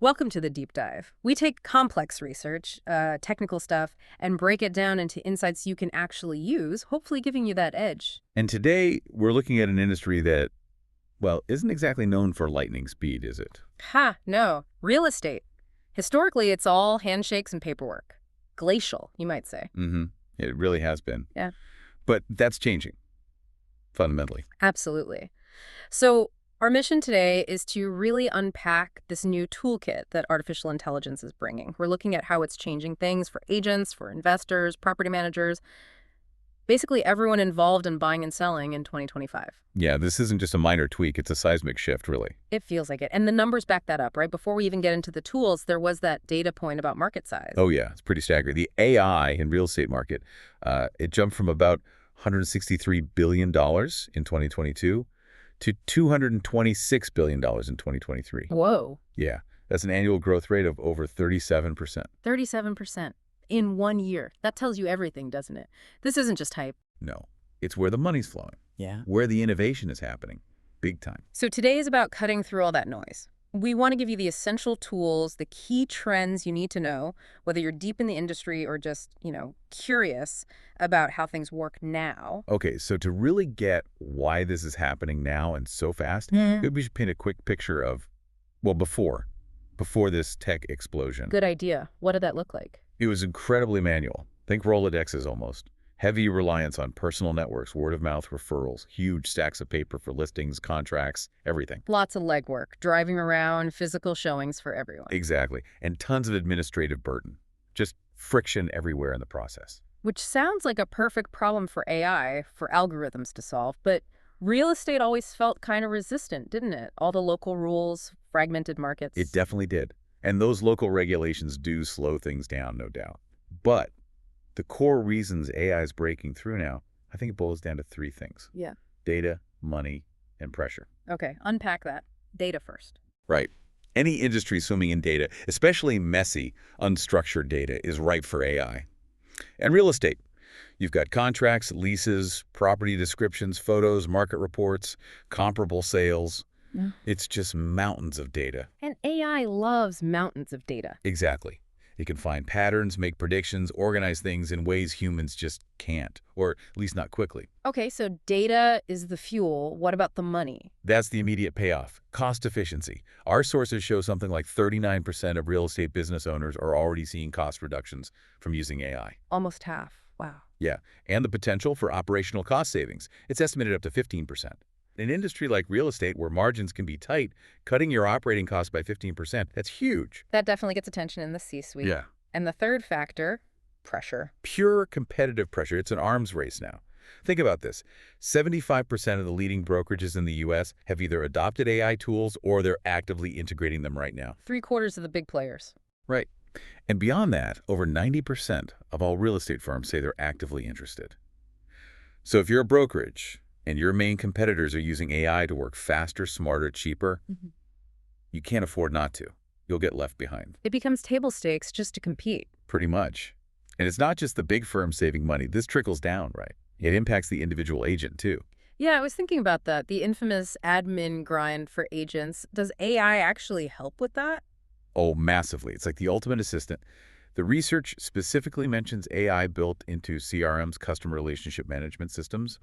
Welcome to the deep dive. We take complex research, technical stuff, and break it down into insights you can actually use, hopefully giving you that edge. And today, we're looking at an industry that, well, isn't exactly known for lightning speed, is it? Ha, no. Real estate. Historically, it's all handshakes and paperwork. Glacial, you might say. Mm-hmm. It really has been. Yeah. But that's changing, fundamentally. Absolutely. So, our mission today is to really unpack this new toolkit that artificial intelligence is bringing. We're looking at how it's changing things for agents, for investors, property managers, basically everyone involved in buying and selling in 2025. Yeah, this isn't just a minor tweak. It's a seismic shift, really. It feels like it. And the numbers back that up, right? Before we even get into the tools, there was that data point about market size. Oh, yeah. It's pretty staggering. The AI in real estate market, it jumped from about $163 billion in 2022 to $226 billion in 2023. Whoa. Yeah, that's an annual growth rate of over 37%. 37% in 1 year. That tells you everything, doesn't it? This isn't just hype. No, it's where the money's flowing. Yeah. Where the innovation is happening. Big time. So today is about cutting through all that noise. We want to give you the essential tools, the key trends you need to know, whether you're deep in the industry or just, curious about how things work now. Okay, so to really get why this is happening now and so fast, maybe we should paint a quick picture of, well, before this tech explosion. Good idea. What did that look like? It was incredibly manual. Think Rolodexes almost. Heavy reliance on personal networks, word-of-mouth referrals, huge stacks of paper for listings, contracts, everything. Lots of legwork, driving around, physical showings for everyone. Exactly. And tons of administrative burden. Just friction everywhere in the process. Which sounds like a perfect problem for AI, for algorithms to solve, but real estate always felt kind of resistant, didn't it? All the local rules, fragmented markets. It definitely did. And those local regulations do slow things down, no doubt. But the core reasons AI is breaking through now, I think it boils down to three things. Yeah. Data, money, and pressure. Okay, unpack that. Data first. Right. Any industry swimming in data, especially messy, unstructured data, is ripe for AI. And real estate. You've got contracts, leases, property descriptions, photos, market reports, comparable sales. Yeah. It's just mountains of data. And AI loves mountains of data. Exactly. It can find patterns, make predictions, organize things in ways humans just can't, or at least not quickly. Okay, so data is the fuel. What about the money? That's the immediate payoff, cost efficiency. Our sources show something like 39% of real estate business owners are already seeing cost reductions from using AI. Almost half. Wow. Yeah, and the potential for operational cost savings. It's estimated up to 15%. In an industry like real estate where margins can be tight, cutting your operating costs by 15%, that's huge. That definitely gets attention in the C-suite. Yeah. And the third factor, pressure. Pure competitive pressure. It's an arms race now. Think about this. 75% of the leading brokerages in the U.S. have either adopted AI tools or they're actively integrating them right now. 3/4 of the big players. Right. And beyond that, over 90% of all real estate firms say they're actively interested. So if you're a brokerage and your main competitors are using AI to work faster, smarter, cheaper, you can't afford not to. You'll get left behind. It becomes table stakes just to compete. Pretty much. And it's not just the big firms saving money. This trickles down, right? It impacts the individual agent, too. Yeah, I was thinking about that. The infamous admin grind for agents. Does AI actually help with that? Oh, massively. It's like the ultimate assistant. The research specifically mentions AI built into CRM's, customer relationship management systems.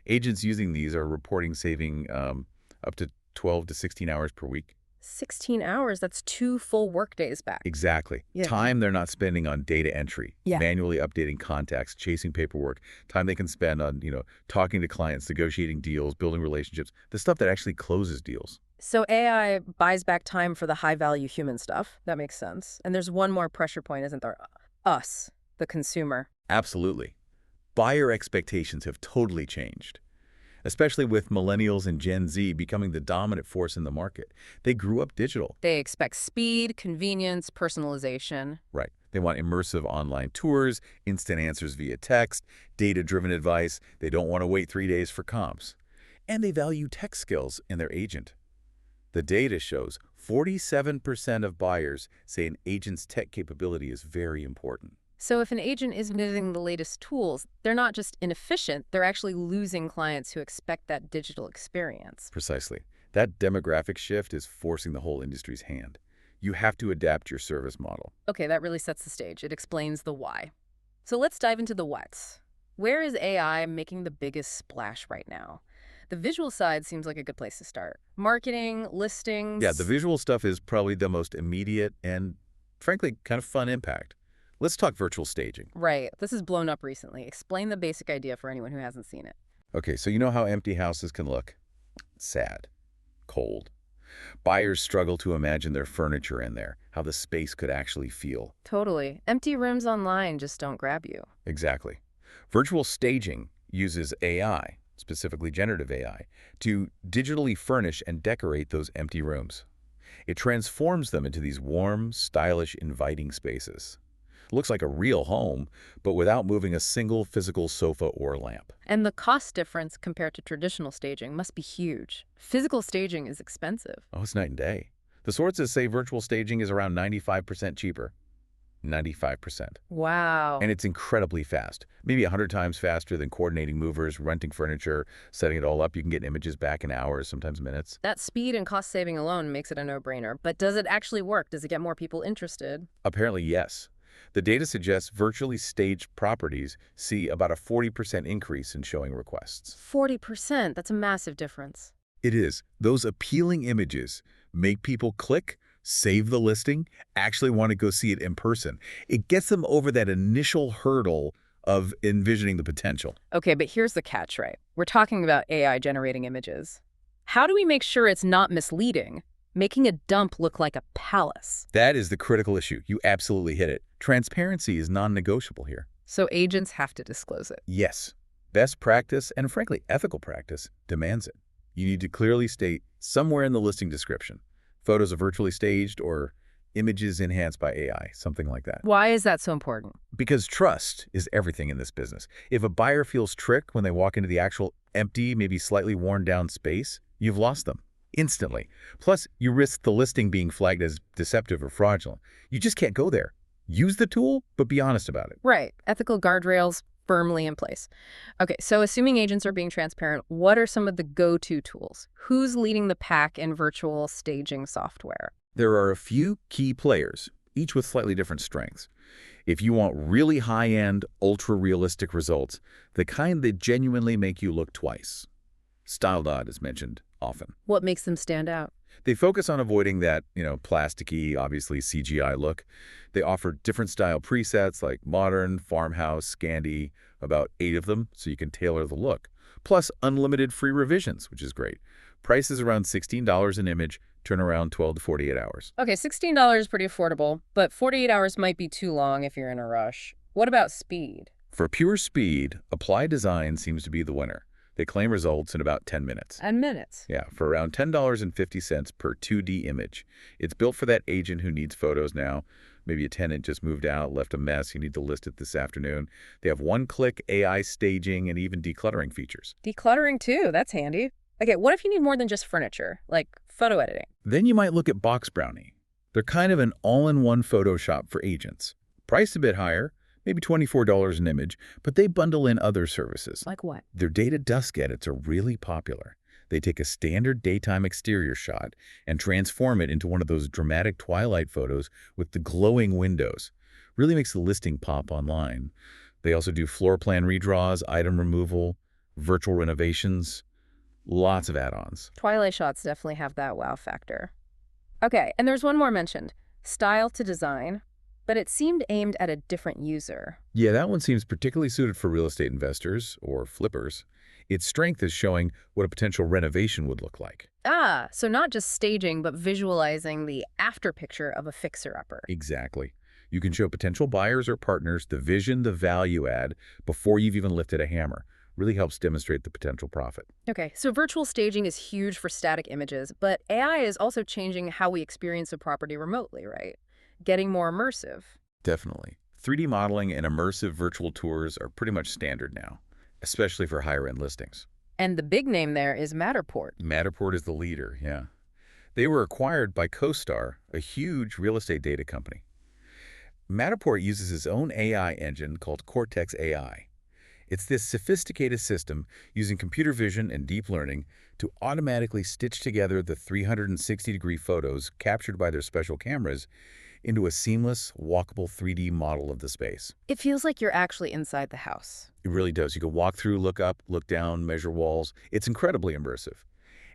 Agents using these are reporting saving up to 12 to 16 hours per week. 16 hours, that's 2 full workdays back. Exactly. Yeah. Time they're not spending on data entry, manually updating contacts, chasing paperwork, time they can spend on, talking to clients, negotiating deals, building relationships, the stuff that actually closes deals. So AI buys back time for the high-value human stuff. That makes sense. And there's one more pressure point, isn't there? Us, the consumer. Absolutely. Buyer expectations have totally changed, especially with millennials and Gen Z becoming the dominant force in the market. They grew up digital. They expect speed, convenience, personalization. Right. They want immersive online tours, instant answers via text, data-driven advice. They don't want to wait 3 days for comps. And they value tech skills in their agent. The data shows 47% of buyers say an agent's tech capability is very important. So if an agent isn't using the latest tools, they're not just inefficient, they're actually losing clients who expect that digital experience. Precisely. That demographic shift is forcing the whole industry's hand. You have to adapt your service model. Okay, that really sets the stage. It explains the why. So let's dive into the whats. Where is AI making the biggest splash right now? The visual side seems like a good place to start. Marketing, Yeah, the listings. visual stuff is probably the most immediate and, frankly, kind of fun impact. Let's talk virtual staging. Right. This has blown up recently. Explain the basic idea for anyone who hasn't seen it. Okay, so you know how empty houses can look? Sad, cold. Buyers struggle to imagine their furniture in there, how the space could actually feel. Totally. Empty rooms online just don't grab you. Exactly. Virtual staging uses AI, specifically generative AI, to digitally furnish and decorate those empty rooms. It transforms them into these warm, stylish, inviting spaces. Looks like a real home, but without moving a single physical sofa or lamp. And the cost difference compared to traditional staging must be huge. Physical staging is expensive. Oh, it's night and day. The sources say virtual staging is around 95% cheaper. 95%. Wow. And it's incredibly fast. Maybe 100 times faster than coordinating movers, renting furniture, setting it all up. You can get images back in hours, sometimes minutes. That speed and cost saving alone makes it a no-brainer. But does it actually work? Does it get more people interested? Apparently, yes. The data suggests virtually staged properties see about a 40% increase in showing requests. 40%. That's a massive difference. It is. Those appealing images make people click, save the listing, actually want to go see it in person. It gets them over that initial hurdle of envisioning the potential. Okay, but here's the catch, right? We're talking about AI generating images. How do we make sure it's not misleading, making a dump look like a palace? That is the critical issue. You absolutely hit it. Transparency is non-negotiable here. So agents have to disclose it. Yes, best practice and frankly ethical practice demands it. You need to clearly state somewhere in the listing description, photos are virtually staged or images enhanced by AI, something like that. Why is that so important? Because trust is everything in this business. If a buyer feels tricked when they walk into the actual empty, maybe slightly worn down space, you've lost them instantly. Plus, you risk the listing being flagged as deceptive or fraudulent. You just can't go there. Use the tool, but be honest about it. Right. Ethical guardrails firmly in place. Okay, so assuming agents are being transparent, what are some of the go-to tools? Who's leading the pack in virtual staging software? There are a few key players, each with slightly different strengths. If you want really high-end, ultra-realistic results, the kind that genuinely make you look twice. StyleDot is mentioned often. What makes them stand out? They focus on avoiding that, plasticky, obviously CGI look. They offer different style presets like modern, farmhouse, Scandi, about 8 of them, so you can tailor the look. Plus unlimited free revisions, which is great. Price is around $16 an image, turn around 12 to 48 hours. Okay, $16 is pretty affordable, but 48 hours might be too long if you're in a rush. What about speed? For pure speed, Apply Design seems to be the winner. They claim results in about 10 minutes. And minutes. Yeah, for around $10.50 per 2D image. It's built for that agent who needs photos now. Maybe a tenant just moved out, left a mess, you need to list it this afternoon. They have one-click AI staging and even decluttering features. Decluttering too, that's handy. Okay, what if you need more than just furniture, like photo editing? Then you might look at Box Brownie. They're kind of an all-in-one Photoshop for agents. Priced a bit higher, maybe $24 an image, but they bundle in other services. Like what? Their data dusk edits are really popular. They take a standard daytime exterior shot and transform it into one of those dramatic twilight photos with the glowing windows. Really makes the listing pop online. They also do floor plan redraws, item removal, virtual renovations, lots of add-ons. Twilight shots definitely have that wow factor. Okay, and there's one more mentioned. Style to design, but it seemed aimed at a different user. Yeah, that one seems particularly suited for real estate investors or flippers. Its strength is showing what a potential renovation would look like. Ah, so not just staging, but visualizing the after picture of a fixer-upper. Exactly. You can show potential buyers or partners the vision, the value add, before you've even lifted a hammer. Really helps demonstrate the potential profit. Okay, so virtual staging is huge for static images, but AI is also changing how we experience a property remotely, right? Getting more immersive. Definitely. 3D modeling and immersive virtual tours are pretty much standard now, especially for higher-end listings. And the big name there is Matterport. Matterport is the leader, yeah. They were acquired by CoStar, a huge real estate data company. Matterport uses its own AI engine called Cortex AI. It's this sophisticated system using computer vision and deep learning to automatically stitch together the 360-degree photos captured by their special cameras into a seamless, walkable 3D model of the space. It feels like you're actually inside the house. It really does. You can walk through, look up, look down, measure walls. It's incredibly immersive.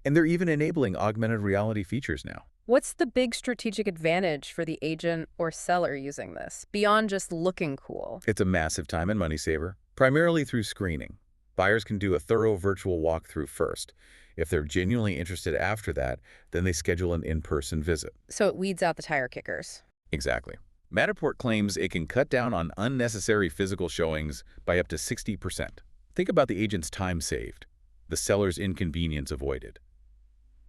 And they're even enabling augmented reality features now. What's the big strategic advantage for the agent or seller using this, beyond just looking cool? It's a massive time and money saver, primarily through screening. Buyers can do a thorough virtual walkthrough first. If they're genuinely interested after that, then they schedule an in-person visit. So it weeds out the tire kickers. Exactly. Matterport claims it can cut down on unnecessary physical showings by up to 60%. Think about the agent's time saved, the seller's inconvenience avoided.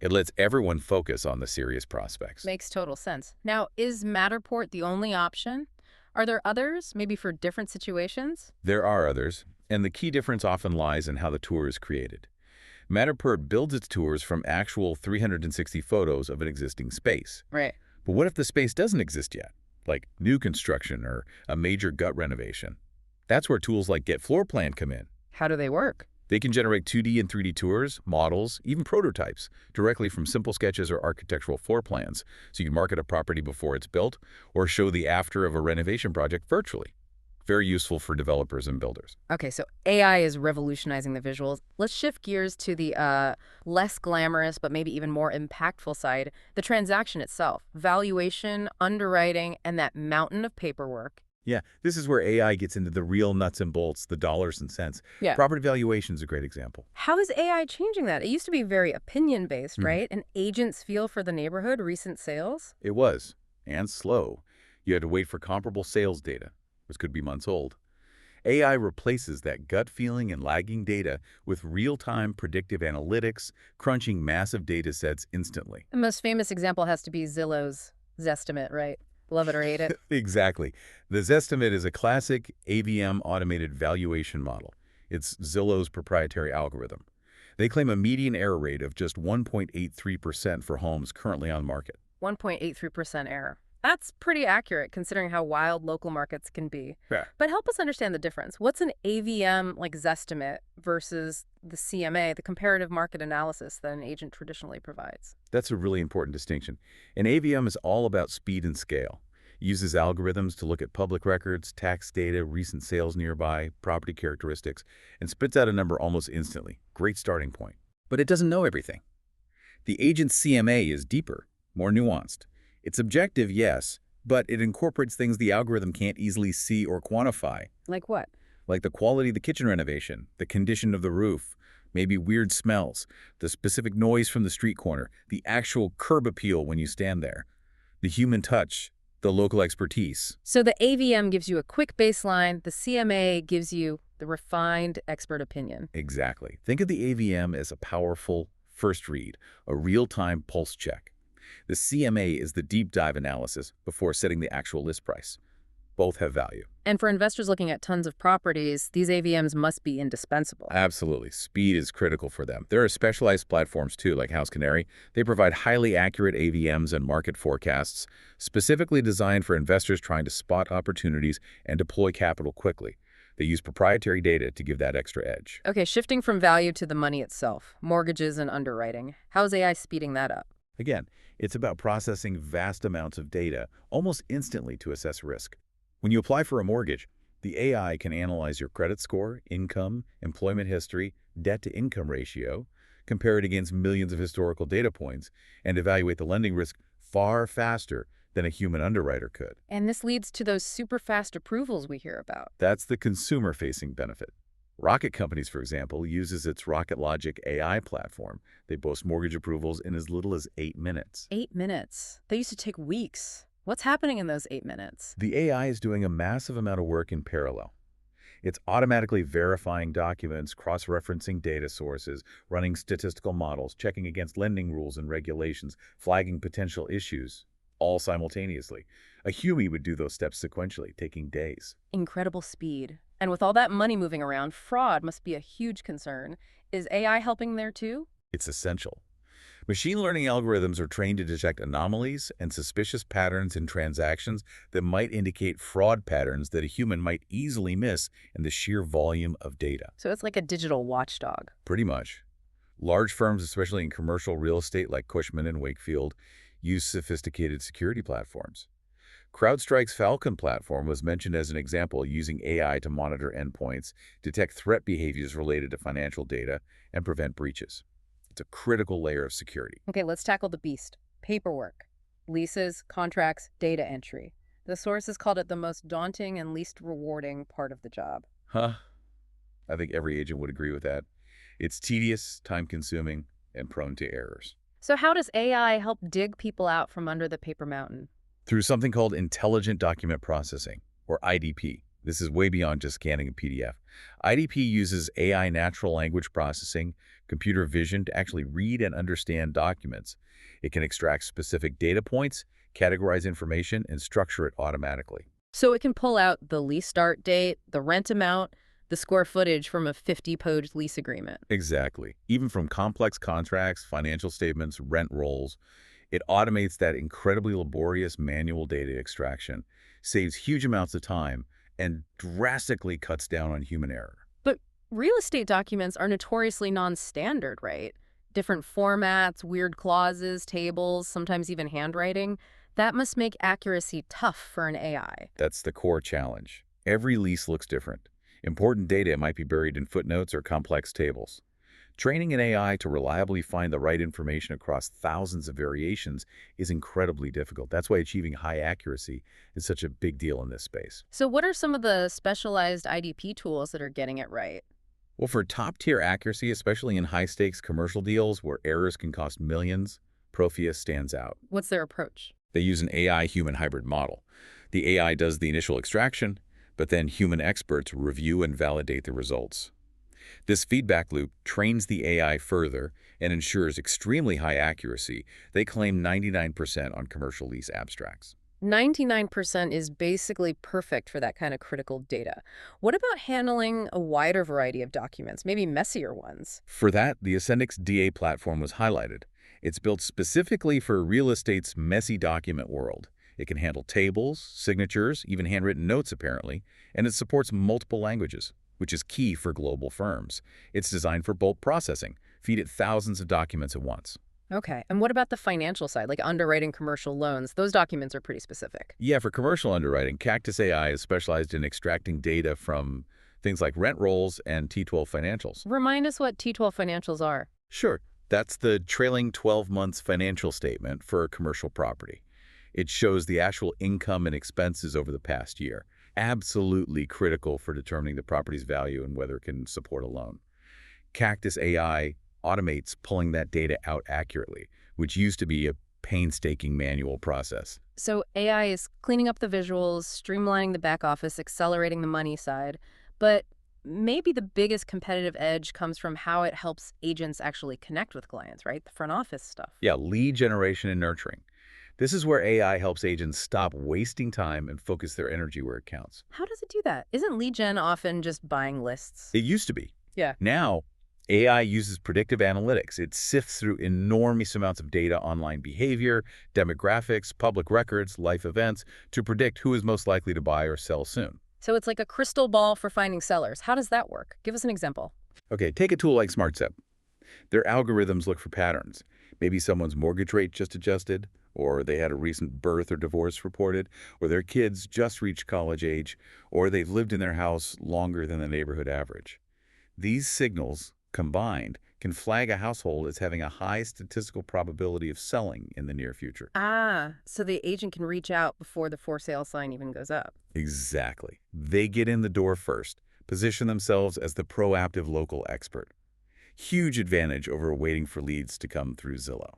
It lets everyone focus on the serious prospects. Makes total sense. Now, is Matterport the only option? Are there others, maybe for different situations? There are others, and the key difference often lies in how the tour is created. Matterport builds its tours from actual 360 photos of an existing space. Right. But what if the space doesn't exist yet, like new construction or a major gut renovation? That's where tools like Get Floor Plan come in. How do they work? They can generate 2D and 3D tours, models, even prototypes, directly from simple sketches or architectural floor plans, so you can market a property before it's built or show the after of a renovation project virtually. Very useful for developers and builders. Okay, so AI is revolutionizing the visuals. Let's shift gears to the less glamorous, but maybe even more impactful side, the transaction itself. Valuation, underwriting, and that mountain of paperwork. Yeah, this is where AI gets into the real nuts and bolts, the dollars and cents. Yeah. Property valuation is a great example. How is AI changing that? It used to be very opinion-based, right? An agent's feel for the neighborhood, recent sales. It was, and slow. You had to wait for comparable sales data, which could be months old. AI replaces that gut feeling and lagging data with real-time predictive analytics, crunching massive data sets instantly. The most famous example has to be Zillow's Zestimate, right? Love it or hate it. Exactly. The Zestimate is a classic AVM automated valuation model. It's Zillow's proprietary algorithm. They claim a median error rate of just 1.83% for homes currently on market. 1.83% error. That's pretty accurate considering how wild local markets can be. Yeah. But help us understand the difference. What's an AVM like Zestimate versus the CMA, the comparative market analysis that an agent traditionally provides? That's a really important distinction. An AVM is all about speed and scale. It uses algorithms to look at public records, tax data, recent sales nearby, property characteristics, and spits out a number almost instantly. Great starting point. But it doesn't know everything. The agent's CMA is deeper, more nuanced. It's objective, yes, but it incorporates things the algorithm can't easily see or quantify. Like what? Like the quality of the kitchen renovation, the condition of the roof, maybe weird smells, the specific noise from the street corner, the actual curb appeal when you stand there, the human touch, the local expertise. So the AVM gives you a quick baseline, the CMA gives you the refined expert opinion. Exactly. Think of the AVM as a powerful first read, a real-time pulse check. The CMA is the deep dive analysis before setting the actual list price. Both have value. And for investors looking at tons of properties, these AVMs must be indispensable. Absolutely. Speed is critical for them. There are specialized platforms too, like House Canary. They provide highly accurate AVMs and market forecasts, specifically designed for investors trying to spot opportunities and deploy capital quickly. They use proprietary data to give that extra edge. Okay, shifting from value to the money itself, mortgages and underwriting. How's AI speeding that up? Again, it's about processing vast amounts of data almost instantly to assess risk. When you apply for a mortgage, the AI can analyze your credit score, income, employment history, debt-to-income ratio, compare it against millions of historical data points, and evaluate the lending risk far faster than a human underwriter could. And this leads to those super fast approvals we hear about. That's the consumer-facing benefit. Rocket Companies, for example, uses its Rocket Logic AI platform. They boast mortgage approvals in as little as 8 minutes. 8 minutes? They used to take weeks. What's happening in those 8 minutes? The AI is doing a massive amount of work in parallel. It's automatically verifying documents, cross-referencing data sources, running statistical models, checking against lending rules and regulations, flagging potential issues, all simultaneously. A human would do those steps sequentially, taking days. Incredible speed. And with all that money moving around, fraud must be a huge concern. Is AI helping there too? It's essential. Machine learning algorithms are trained to detect anomalies and suspicious patterns in transactions that might indicate fraud patterns that a human might easily miss in the sheer volume of data. So it's like a digital watchdog. Pretty much. Large firms, especially in commercial real estate like Cushman and Wakefield, use sophisticated security platforms. CrowdStrike's Falcon platform was mentioned as an example, using AI to monitor endpoints, detect threat behaviors related to financial data, and prevent breaches. It's a critical layer of security. Okay, let's tackle the beast. Paperwork. Leases, contracts, data entry. The sources called it the most daunting and least rewarding part of the job. Huh? I think every agent would agree with that. It's tedious, time-consuming, and prone to errors. So how does AI help dig people out from under the paper mountain? Through something called Intelligent Document Processing, or IDP. This is way beyond just scanning a PDF. IDP uses AI natural language processing, computer vision to actually read and understand documents. It can extract specific data points, categorize information, and structure it automatically. So it can pull out the lease start date, the rent amount, the square footage from a 50-page lease agreement. Exactly. Even from complex contracts, financial statements, rent rolls, it automates that incredibly laborious manual data extraction, saves huge amounts of time, and drastically cuts down on human error. But real estate documents are notoriously non-standard, right? Different formats, weird clauses, tables, sometimes even handwriting. That must make accuracy tough for an AI. That's the core challenge. Every lease looks different. Important data might be buried in footnotes or complex tables. Training an AI to reliably find the right information across thousands of variations is incredibly difficult. That's why achieving high accuracy is such a big deal in this space. So what are some of the specialized IDP tools that are getting it right? Well, for top-tier accuracy, especially in high-stakes commercial deals where errors can cost millions, Protheus stands out. What's their approach? They use an AI-human hybrid model. The AI does the initial extraction, but then human experts review and validate the results. This feedback loop trains the AI further and ensures extremely high accuracy. They claim 99% on commercial lease abstracts. 99% is basically perfect for that kind of critical data. What about handling a wider variety of documents, maybe messier ones? For that, the Ascendix DA platform was highlighted. It's built specifically for real estate's messy document world. It can handle tables, signatures, even handwritten notes apparently, and it supports multiple languages, which is key for global firms. It's designed for bulk processing. Feed it thousands of documents at once. Okay, and what about the financial side, like underwriting commercial loans? Those documents are pretty specific. Yeah, for commercial underwriting, Cactus AI is specialized in extracting data from things like rent rolls and T12 financials. Remind us what T12 financials are. Sure, that's the trailing 12 months financial statement for a commercial property. It shows the actual income and expenses over the past year. Absolutely critical for determining the property's value and whether it can support a loan. Cactus AI automates pulling that data out accurately, which used to be a painstaking manual process. So AI is cleaning up the visuals, streamlining the back office, accelerating the money side. But maybe the biggest competitive edge comes from how it helps agents actually connect with clients, right? The front office stuff. Yeah, lead generation and nurturing. This is where AI helps agents stop wasting time and focus their energy where it counts. How does it do that? Isn't lead gen often just buying lists? It used to be. Yeah. Now, AI uses predictive analytics. It sifts through enormous amounts of data, online behavior, demographics, public records, life events, to predict who is most likely to buy or sell soon. So it's like a crystal ball for finding sellers. How does that work? Give us an example. Okay, take a tool like SmartSep. Their algorithms look for patterns. Maybe someone's mortgage rate just adjusted, or they had a recent birth or divorce reported, or their kids just reached college age, or they've lived in their house longer than the neighborhood average. These signals, combined, can flag a household as having a high statistical probability of selling in the near future. Ah, so the agent can reach out before the for sale sign even goes up. Exactly. They get in the door first, position themselves as the proactive local expert. Huge advantage over waiting for leads to come through Zillow.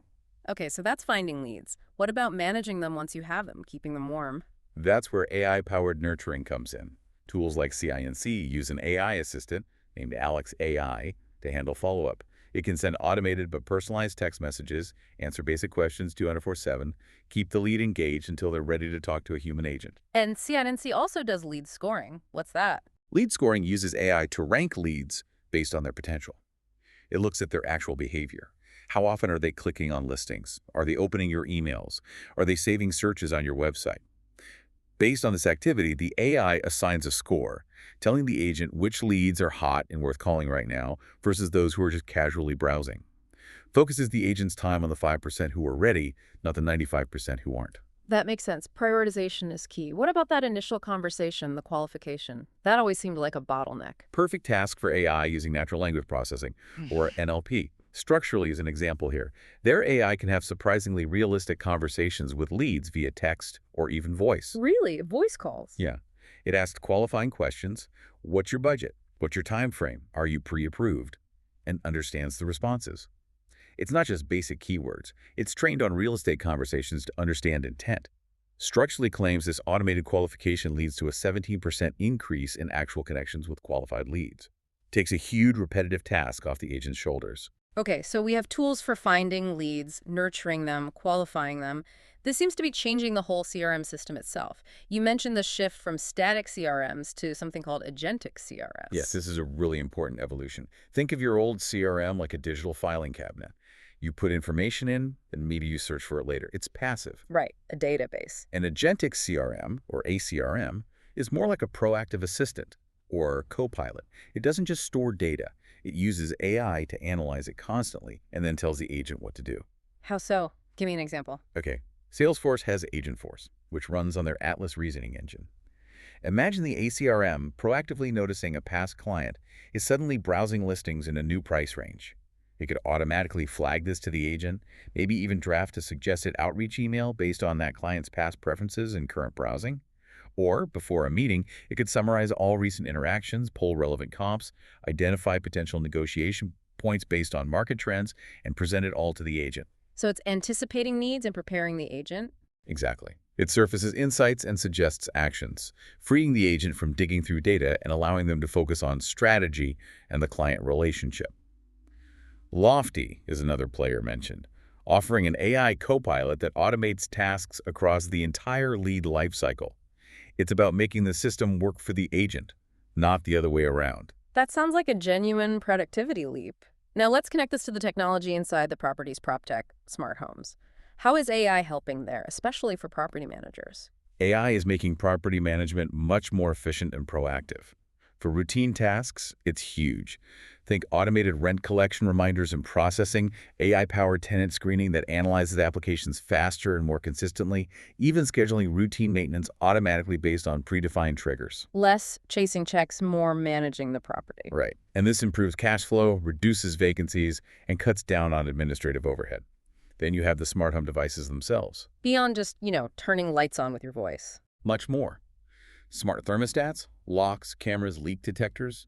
Okay, so that's finding leads. What about managing them once you have them, keeping them warm? That's where AI-powered nurturing comes in. Tools like CINC use an AI assistant named Alex AI to handle follow-up. It can send automated but personalized text messages, answer basic questions 24/7, keep the lead engaged until they're ready to talk to a human agent. And CNNC also does lead scoring. What's that? Lead scoring uses AI to rank leads based on their potential. It looks at their actual behavior, How often are they clicking on listings? Are they opening your emails? Are they saving searches on your website? Based on this activity, the AI assigns a score, telling the agent which leads are hot and worth calling right now versus those who are just casually browsing. Focuses the agent's time on the 5% who are ready, not the 95% who aren't. That makes sense. Prioritization is key. What about that initial conversation, the qualification? That always seemed like a bottleneck. Perfect task for AI using natural language processing, or NLP. Structurally is an example here. Their AI can have surprisingly realistic conversations with leads via text or even voice. Really? Voice calls? Yeah. It asks qualifying questions. What's your budget? What's your time frame? Are you pre-approved? And understands the responses. It's not just basic keywords. It's trained on real estate conversations to understand intent. Structurally claims this automated qualification leads to a 17% increase in actual connections with qualified leads. Takes a huge repetitive task off the agent's shoulders. Okay, so we have tools for finding leads, nurturing them, qualifying them. This seems to be changing the whole CRM system itself. You mentioned the shift from static CRMs to something called agentic Yes, CRS. this is a really important evolution. Think of your old CRM like a digital filing cabinet. You put information in, and maybe you search for it later. It's passive. Right, a database. An agentic CRM, or ACRM, is more like a proactive assistant, or co-pilot. It doesn't just store data. It uses AI to analyze it constantly and then tells the agent what to do. How so? Give me an example. Okay, Salesforce has Agentforce, which runs on their Atlas reasoning engine. Imagine the ACRM proactively noticing a past client is suddenly browsing listings in a new price range. It could automatically flag this to the agent, maybe even draft a suggested outreach email based on that client's past preferences and current browsing. Or, before a meeting, it could summarize all recent interactions, pull relevant comps, identify potential negotiation points based on market trends, and present it all to the agent. So it's anticipating needs and preparing the agent? Exactly. It surfaces insights and suggests actions, freeing the agent from digging through data and allowing them to focus on strategy and the client relationship. Lofty is another player mentioned, offering an AI copilot that automates tasks across the entire lead lifecycle. It's about making the system work for the agent, not the other way around. That sounds like a genuine productivity leap. Now let's connect this to the technology inside the property's PropTech smart homes. How is AI helping there, especially for property managers? AI is making property management much more efficient and proactive. For routine tasks, it's huge. Think automated rent collection reminders and processing, AI-powered tenant screening that analyzes applications faster and more consistently, even scheduling routine maintenance automatically based on predefined triggers. Less chasing checks, more managing the property. Right. And this improves cash flow, reduces vacancies, and cuts down on administrative overhead. Then you have the smart home devices themselves. Beyond just, turning lights on with your voice. Much more. Smart thermostats, locks, cameras, leak detectors.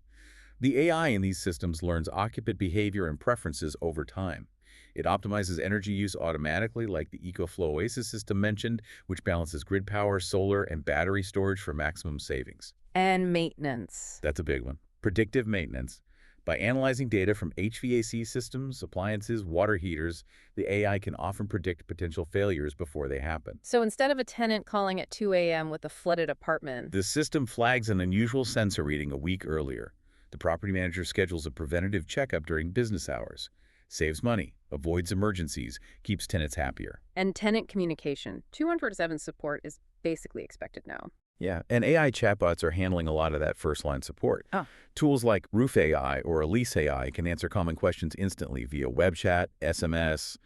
The AI in these systems learns occupant behavior and preferences over time. It optimizes energy use automatically, like the EcoFlow Oasis system mentioned, which balances grid power, solar, and battery storage for maximum savings. And maintenance. That's a big one. Predictive maintenance. By analyzing data from HVAC systems, appliances, water heaters, the AI can often predict potential failures before they happen. So instead of a tenant calling at 2 a.m. with a flooded apartment, The system flags an unusual sensor reading a week earlier. The property manager schedules a preventative checkup during business hours. Saves money, avoids emergencies, keeps tenants happier. and tenant communication, 247 support is basically expected now. Yeah, and AI chatbots are handling a lot of that first-line support. Oh. Tools like Roof AI or Elise AI can answer common questions instantly via web chat, SMS,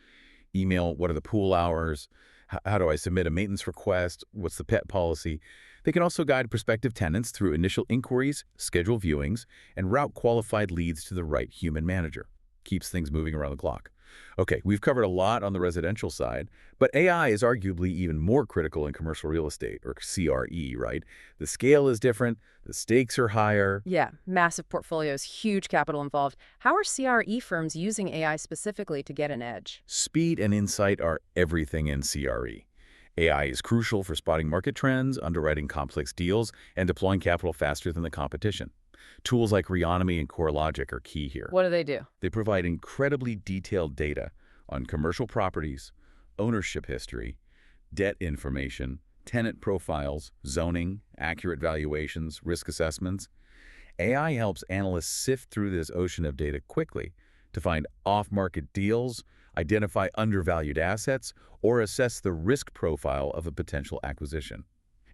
email, what are the pool hours, how do I submit a maintenance request, what's the pet policy. They can also guide prospective tenants through initial inquiries, schedule viewings, and route qualified leads to the right human manager. Keeps things moving around the clock. Okay, we've covered a lot on the residential side, but AI is arguably even more critical in commercial real estate, or CRE, right? The scale is different, the stakes are higher. Yeah, massive portfolios, huge capital involved. How are CRE firms using AI specifically to get an edge? Speed and insight are everything in CRE. AI is crucial for spotting market trends, underwriting complex deals, and deploying capital faster than the competition. Tools like Reonomy and CoreLogic are key here. What do they do? They provide incredibly detailed data on commercial properties, ownership history, debt information, tenant profiles, zoning, accurate valuations, risk assessments. AI helps analysts sift through this ocean of data quickly to find off-market deals, identify undervalued assets, or assess the risk profile of a potential acquisition.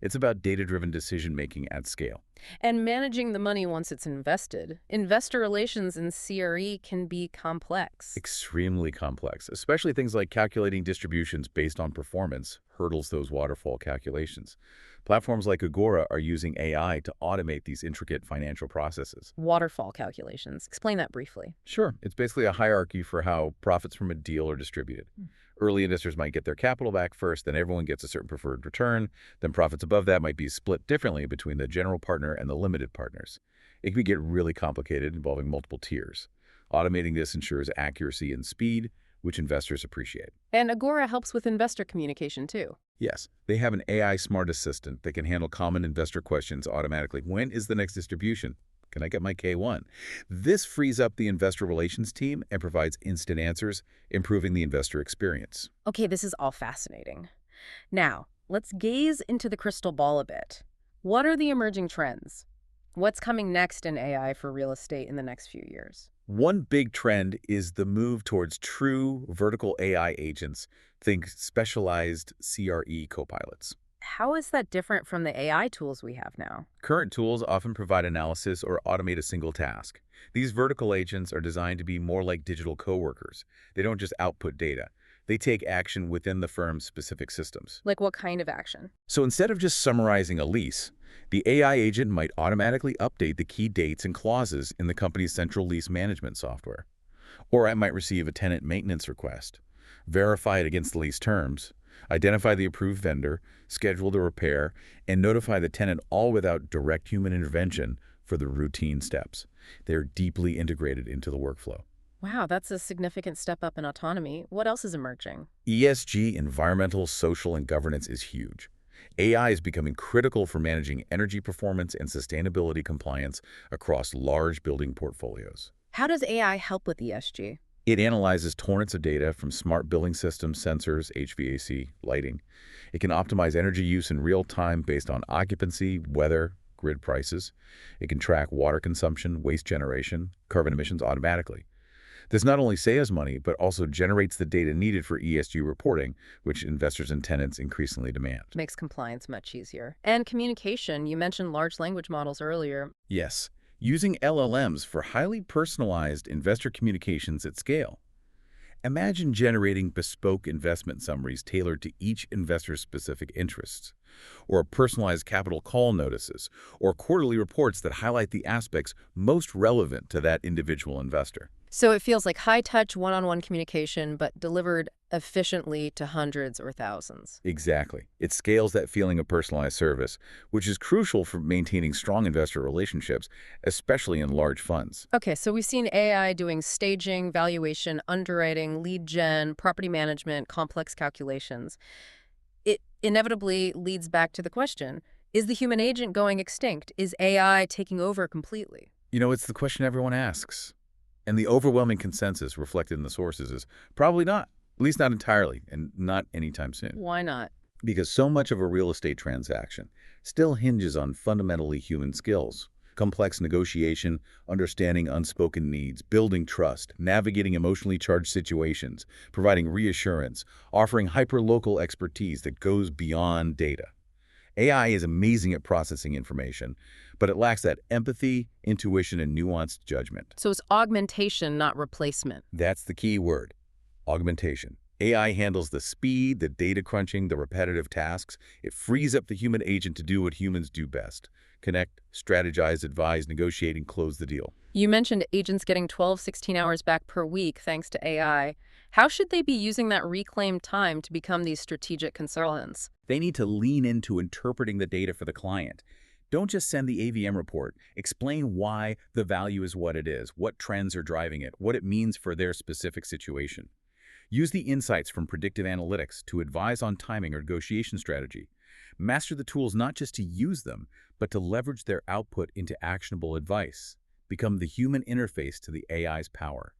It's about data-driven decision-making at scale. And managing the money once it's invested. Investor relations in CRE can be complex. Extremely complex, especially things like calculating distributions based on performance hurdles those waterfall calculations. Platforms like Agora are using AI to automate these intricate financial processes. Waterfall calculations. Explain that briefly. Sure, it's basically a hierarchy for how profits from a deal are distributed. Early investors might get their capital back first, then everyone gets a certain preferred return. Then profits above that might be split differently between the general partner and the limited partners. It can get really complicated, involving multiple tiers. Automating this ensures accuracy and speed, which investors appreciate. And Agora helps with investor communication too. Yes, they have an AI smart assistant that can handle common investor questions automatically. When is the next distribution? Can I get my K1? This frees up the investor relations team and provides instant answers, improving the investor experience. Okay, this is all fascinating. Now, let's gaze into the crystal ball a bit. What are the emerging trends? What's coming next in AI for real estate in the next few years? One big trend is the move towards true vertical AI agents. Think specialized CRE copilots. How is that different from the AI tools we have now? Current tools often provide analysis or automate a single task. These vertical agents are designed to be more like digital coworkers. They don't just output data. They take action within the firm's specific systems. Like what kind of action? So instead of just summarizing a lease, the AI agent might automatically update the key dates and clauses in the company's central lease management software. Or I might receive a tenant maintenance request, verify it against the lease terms, identify the approved vendor, schedule the repair, and notify the tenant, all without direct human intervention for the routine steps. They're deeply integrated into the workflow. Wow, that's a significant step up in autonomy. What else is emerging? ESG, environmental, social, and governance, is huge. AI is becoming critical for managing energy performance and sustainability compliance across large building portfolios. How does AI help with ESG? It analyzes torrents of data from smart building systems, sensors, HVAC, lighting. It can optimize energy use in real time based on occupancy, weather, grid prices. It can track water consumption, waste generation, carbon emissions automatically. This not only saves money, but also generates the data needed for ESG reporting, which investors and tenants increasingly demand. Makes compliance much easier. And communication, you mentioned large language models earlier. Yes, using LLMs for highly personalized investor communications at scale. Imagine generating bespoke investment summaries tailored to each investor's specific interests, or personalized capital call notices, or quarterly reports that highlight the aspects most relevant to that individual investor. So it feels like high-touch, one-on-one communication, but delivered efficiently to hundreds or thousands. Exactly. It scales that feeling of personalized service, which is crucial for maintaining strong investor relationships, especially in large funds. Okay, so we've seen AI doing staging, valuation, underwriting, lead gen, property management, complex calculations. It inevitably leads back to the question, is the human agent going extinct? Is AI taking over completely? It's the question everyone asks. And the overwhelming consensus reflected in the sources is probably not, at least not entirely, and not anytime soon. Why not? Because so much of a real estate transaction still hinges on fundamentally human skills. Complex negotiation, understanding unspoken needs, building trust, navigating emotionally charged situations, providing reassurance, offering hyper-local expertise that goes beyond data. AI is amazing at processing information, but it lacks that empathy, intuition, and nuanced judgment. So it's augmentation, not replacement. That's the key word, augmentation. AI handles the speed, the data crunching, the repetitive tasks. It frees up the human agent to do what humans do best: connect, strategize, advise, negotiate, and close the deal. You mentioned agents getting 12, 16 hours back per week thanks to AI. How should they be using that reclaimed time to become these strategic consultants? They need to lean into interpreting the data for the client. Don't just send the AVM report. Explain why the value is what it is, what trends are driving it, what it means for their specific situation. Use the insights from predictive analytics to advise on timing or negotiation strategy. Master the tools not just to use them, but to leverage their output into actionable advice. Become the human interface to the AI's power.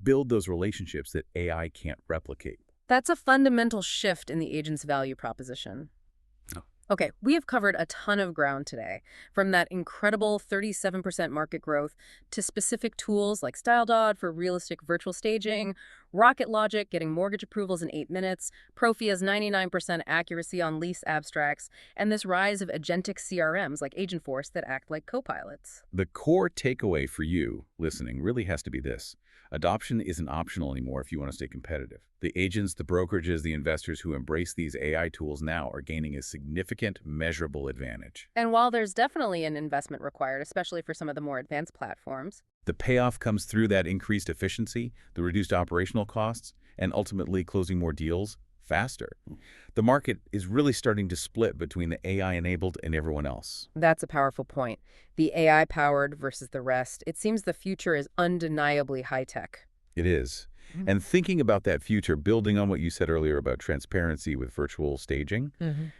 Build those relationships that AI can't replicate. That's a fundamental shift in the agent's value proposition. Oh. Okay, we have covered a ton of ground today, from that incredible 37% market growth to specific tools like StyleDot for realistic virtual staging, Rocket Logic getting mortgage approvals in 8 minutes, Profia's 99% accuracy on lease abstracts, and this rise of agentic CRMs like Agentforce that act like co-pilots. The core takeaway for you listening really has to be this. Adoption isn't optional anymore if you want to stay competitive. The agents, the brokerages, the investors who embrace these AI tools now are gaining a significant, measurable advantage. And while there's definitely an investment required, especially for some of the more advanced platforms, The payoff comes through that increased efficiency, the reduced operational costs, and ultimately closing more deals faster. The market is really starting to split between the AI-enabled and everyone else. that's a powerful point. The AI-powered versus the rest. It seems the future is undeniably high-tech. It is. And thinking about that future, building on what you said earlier about transparency with virtual staging,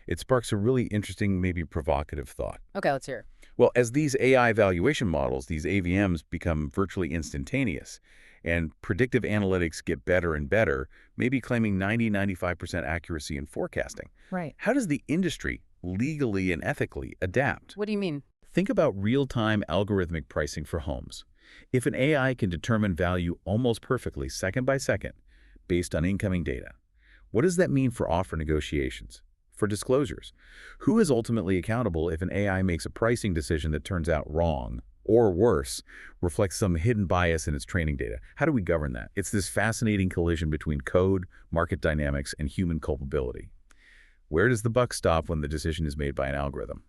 it sparks a really interesting, maybe provocative thought. Okay, let's hear it. Well, as these AI valuation models, these AVMs, become virtually instantaneous, and predictive analytics get better and better, maybe claiming 90–95% accuracy in forecasting, Right. how does the industry legally and ethically adapt? What do you mean? Think about real-time algorithmic pricing for homes. If an AI can determine value almost perfectly, second by second, based on incoming data, what does that mean for offer negotiations, for disclosures? Who is ultimately accountable if an AI makes a pricing decision that turns out wrong, or worse, reflects some hidden bias in its training data? How do we govern that? It's this fascinating collision between code, market dynamics, and human culpability. Where does the buck stop when the decision is made by an algorithm?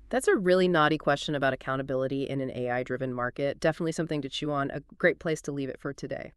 That's a really naughty question about accountability in an AI-driven market. Definitely something to chew on. A great place to leave it for today.